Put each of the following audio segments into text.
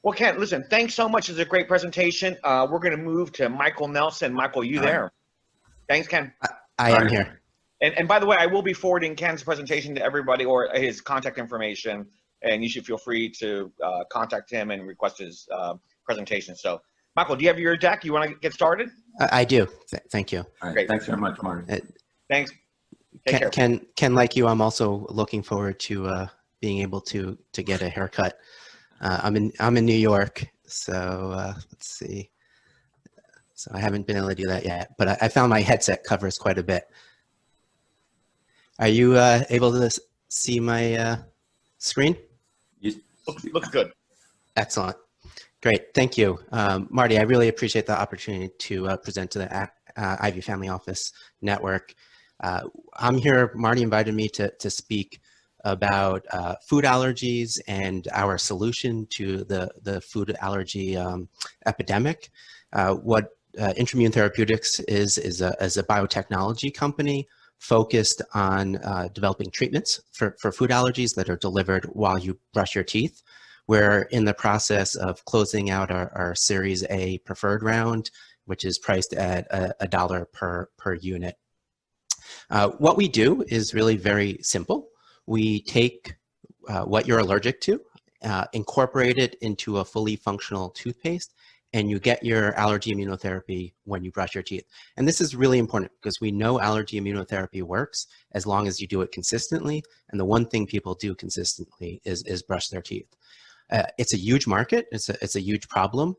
Well, Ken, listen, thanks so much. It's a great presentation. We're going to move to Michael Nelson. Michael, you All right. there? Thanks, Ken. I am here. And by the way, I will be forwarding Ken's presentation to everybody, or his contact information, and you should feel free to contact him and request his presentation. So, Michael, do you have your deck? You want to get started? I do. Thank you. All right. Great. Thanks very much, Marty. Thanks. Take care. Ken, like you, I'm also looking forward to being able to get a haircut. I'm in New York, so let's see. So I haven't been able to do that yet, but I found my headset covers quite a bit. Are you able to see my screen? Looks good. Excellent. Great. Thank you. Marty, I really appreciate the opportunity to present to the Ivy Family Office Network. I'm here, Marty invited me to speak about food allergies and our solution to the food allergy epidemic. What Intrommune Therapeutics is a biotechnology company focused on developing treatments for food allergies that are delivered while you brush your teeth. We're in the process of closing out our Series A preferred round, which is priced at $1 per unit. What we do is really very simple. We take what you're allergic to, incorporate it into a fully functional toothpaste, and you get your allergy immunotherapy when you brush your teeth. And this is really important because we know allergy immunotherapy works as long as you do it consistently. And the one thing people do consistently is brush their teeth. It's a huge market. It's a huge problem.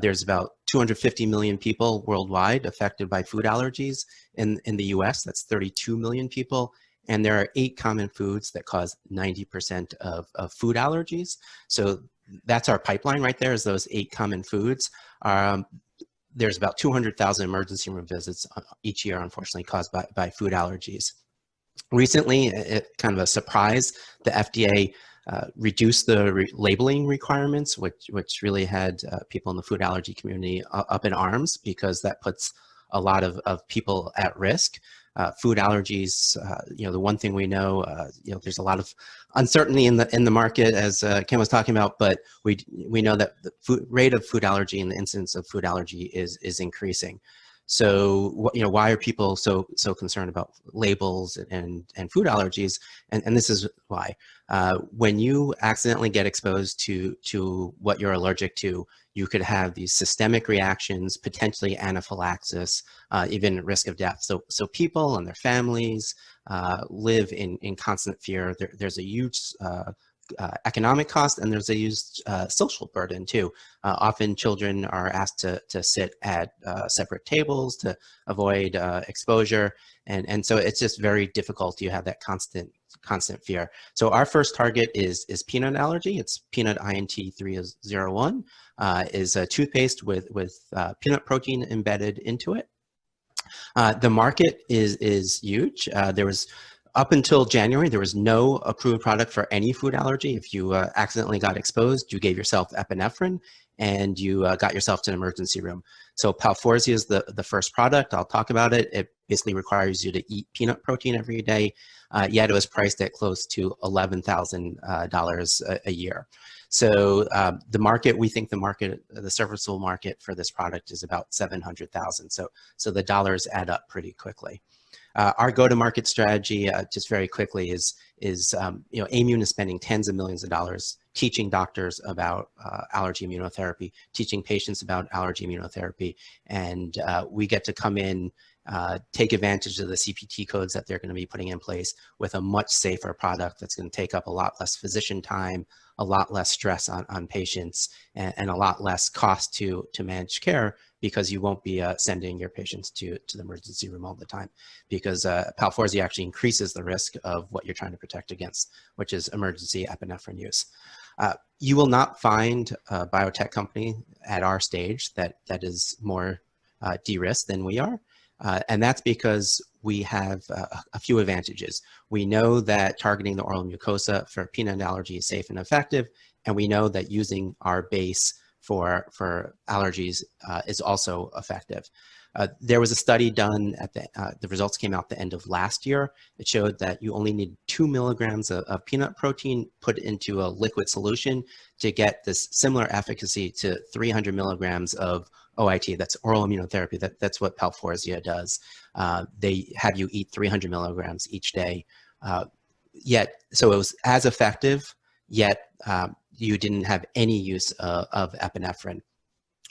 There's about 250 million people worldwide affected by food allergies. In the US, that's 32 million people. And there are 8 common foods that cause 90% of food allergies. So that's our pipeline right there, is those 8 common foods. There's about 200,000 emergency room visits each year, unfortunately, caused by food allergies. Recently, kind of a surprise, the FDA reduced the labeling requirements, which really had people in the food allergy community up in arms, because that puts a lot of people at risk. Food allergies, the one thing we know, there's a lot of uncertainty in the market, as Ken was talking about, but we know that the rate of food allergy and the incidence of food allergy is increasing. So, why are people so concerned about labels and food allergies? And this is why. When you accidentally get exposed to what you're allergic to, you could have these systemic reactions, potentially anaphylaxis, even risk of death. So people and their families live in constant fear. There's a huge economic cost, and there's a huge social burden too. Often children are asked to sit at separate tables to avoid exposure, and so it's just very difficult. You have that constant fear. So our first target is peanut allergy. It's peanut INT 301, is a toothpaste with peanut protein embedded into it. The market is huge. Up until January, there was no approved product for any food allergy. If you accidentally got exposed, you gave yourself epinephrine, and you got yourself to an emergency room. So Palforzia is the first product. I'll talk about it. It basically requires you to eat peanut protein every day, yet it was priced at close to $11,000 a year. So the market, we think the serviceable market for this product is about 700,000. So the dollars add up pretty quickly. Our go-to-market strategy, just very quickly, is Aimmune is spending tens of millions of dollars teaching doctors about allergy immunotherapy, teaching patients about allergy immunotherapy, and we get to come in, take advantage of the CPT codes that they're going to be putting in place with a much safer product that's going to take up a lot less physician time, a lot less stress on patients, and a lot less cost to manage care, because you won't be sending your patients to the emergency room all the time, because Palforzia actually increases the risk of what you're trying to protect against, which is emergency epinephrine use. You will not find a biotech company at our stage that is more de-risked than we are. And that's because we have a few advantages. We know that targeting the oral mucosa for peanut allergy is safe and effective, and we know that using our base for allergies is also effective. There was a study done at the results came out the end of last year. It showed that you only need 2 milligrams of peanut protein put into a liquid solution to get this similar efficacy to 300 milligrams of OIT, that's oral immunotherapy. That's what Palforzia does. They have you eat 300 milligrams each day. So it was as effective, yet you didn't have any use of epinephrine.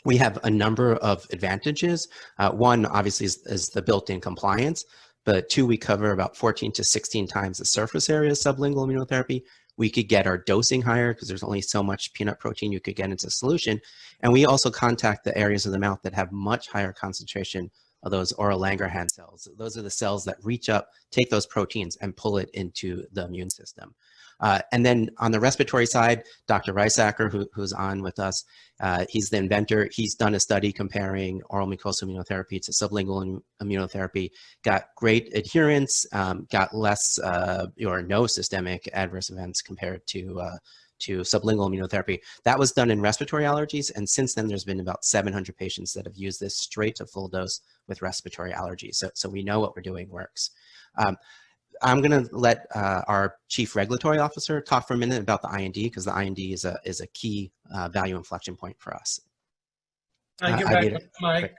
We have a number of advantages. One, obviously, is the built-in compliance, but two, we cover about 14 to 16 times the surface area of sublingual immunotherapy. We could get our dosing higher because there's only so much peanut protein you could get into solution. And we also contact the areas of the mouth that have much higher concentration of those oral Langerhans cells. Those are the cells that reach up, take those proteins, and pull it into the immune system. And then on the respiratory side, Dr. Reisacker, who's on with us, he's the inventor. He's done a study comparing oral mucosal immunotherapy to sublingual immunotherapy, got great adherence, got less or no systemic adverse events compared to sublingual immunotherapy. That was done in respiratory allergies, and since then there's been about 700 patients that have used this straight to full dose with respiratory allergies. So we know what we're doing works. I'm going to let our Chief Regulatory Officer talk for a minute about the IND, because the IND is a key value inflection point for us. Thank you very much, Mike.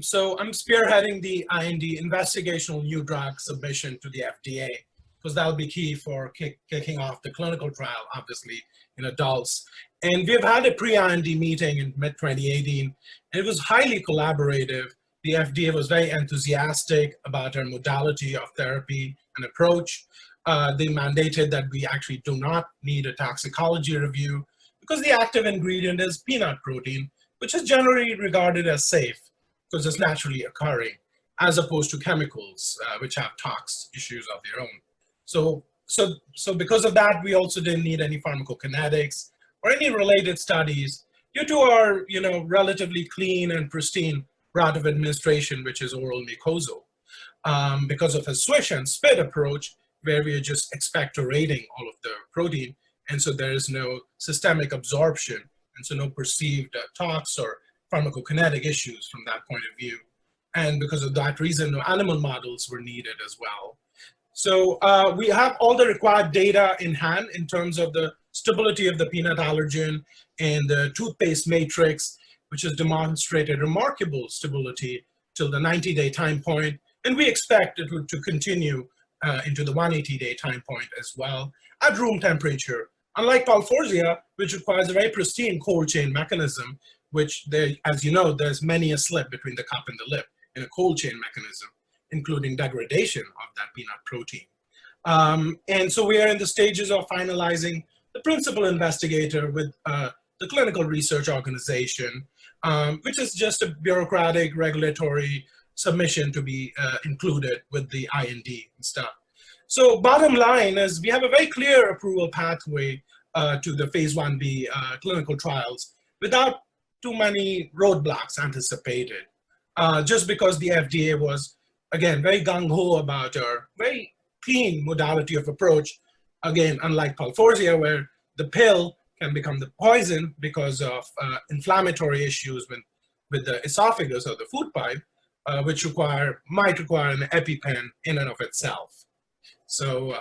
So I'm spearheading the IND, investigational new drug submission to the FDA, because that will be key for kicking off the clinical trial, obviously, in adults. And we've had a pre-IND meeting in mid-2018, and it was highly collaborative. The FDA was very enthusiastic about our modality of therapy and approach. They mandated that we actually do not need a toxicology review because the active ingredient is peanut protein, which is generally regarded as safe because it's naturally occurring, as opposed to chemicals, which have tox issues of their own. So because of that, we also didn't need any pharmacokinetics or any related studies due to our, relatively clean and pristine route of administration, which is oral mucosal. Because of a swish and spit approach, where we are just expectorating all of the protein, and so there is no systemic absorption, and so no perceived tox or pharmacokinetic issues from that point of view. And because of that reason, no animal models were needed as well. So we have all the required data in hand in terms of the stability of the peanut allergen and the toothpaste matrix, which has demonstrated remarkable stability till the 90-day time point. And we expect it to continue into the 180-day time point as well at room temperature. Unlike Palforzia, which requires a very pristine cold chain mechanism, which, as you know, there's many a slip between the cup and the lip in a cold chain mechanism, including degradation of that peanut protein. And so we are in the stages of finalizing the principal investigator with the clinical research organization, which is just a bureaucratic regulatory submission to be included with the IND and stuff. So bottom line is we have a very clear approval pathway to the phase 1B clinical trials without too many roadblocks anticipated, just because the FDA was, again, very gung-ho about our very clean modality of approach. Again, unlike Palforzia, where the pill can become the poison because of inflammatory issues with the esophagus or the food pipe, which might require an EpiPen in and of itself. So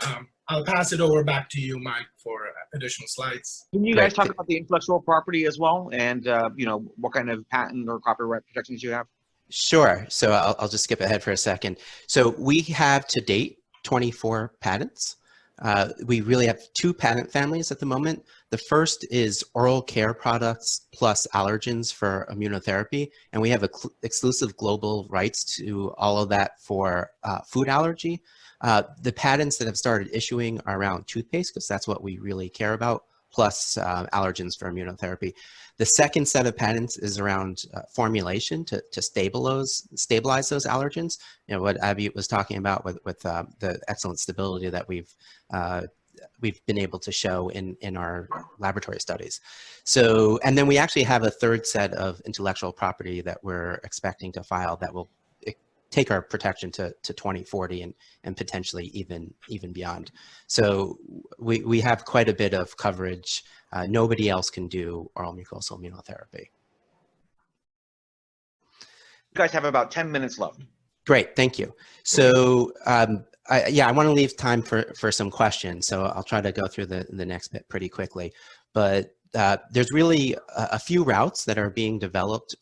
I'll pass it over back to you, Mike, for additional slides. Can you guys talk about the intellectual property as well, and what kind of patent or copyright protections you have? Sure. So I'll just skip ahead for a second. So we have to date 24 patents. We really have two patent families at the moment. The first is oral care products plus allergens for immunotherapy, and we have exclusive global rights to all of that for food allergy. The patents that have started issuing are around toothpaste, because that's what we really care about, plus allergens for immunotherapy. The second set of patents is around formulation to stabilize those allergens. What Abby was talking about with the excellent stability that we've been able to show in our laboratory studies. So, and then we actually have a third set of intellectual property that we're expecting to file that will take our protection to 2040 and potentially even beyond. So we have quite a bit of coverage. Nobody else can do oral mucosal immunotherapy. guys have about 10 minutes left. Great, thank you. So I want to leave time for some questions, so I'll try to go through the next bit pretty quickly. But there's really a few routes that are being developed